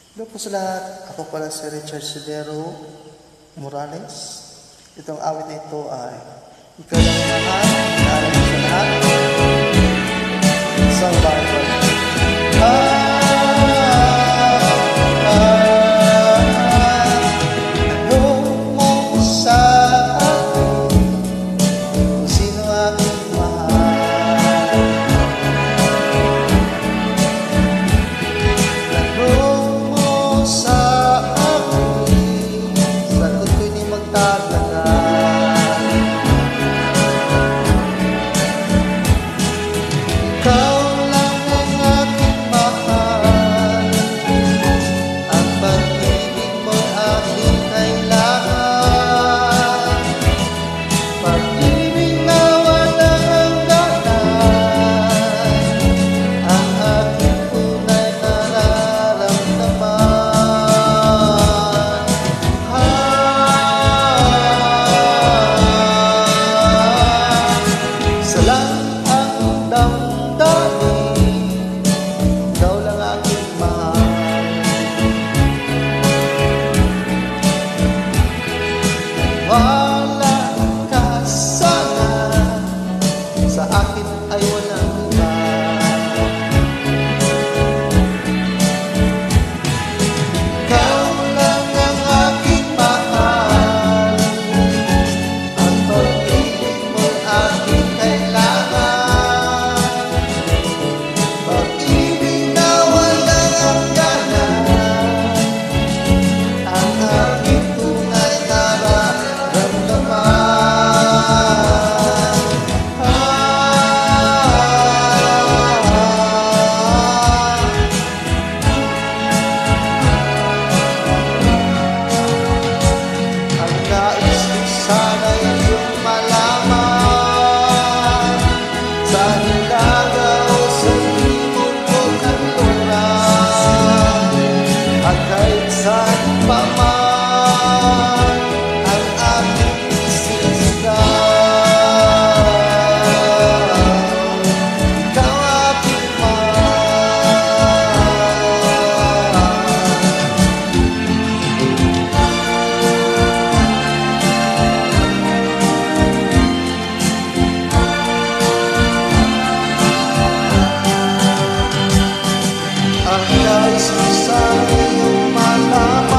Hello po sa lahat. Ako pala si Richard Silero Morales. Itong awit na ito ay Ikaw lang ang mahal, inaalam mo sa lahat. Isang Bible. Ano mo sa akin kung sino aking mahal? Sa akin, sagot ko'y di magtatagal. Ikaw lang ang aking mahal, ang pag-ibig mo'y aking kailangan. Pag-ibig na walang hangganan, ang aking tunay nararamdaman. Ikaw lang aking mahal. Wala ka sana, sa akin ay walang iba. Ikaw lang ang aking mahal, ang pag-ibig mo'y aking kailangan. Pag-ibig na walang hangganan, ang aking tunay nararamdaman. Ang nais ko sana'y iyong malaman, sa hilaga o sa ibon o kanluran, at kahit saan pa man ang aking isisigaw. Ikaw aking mahal. Ang nais ko sa iyong malaman,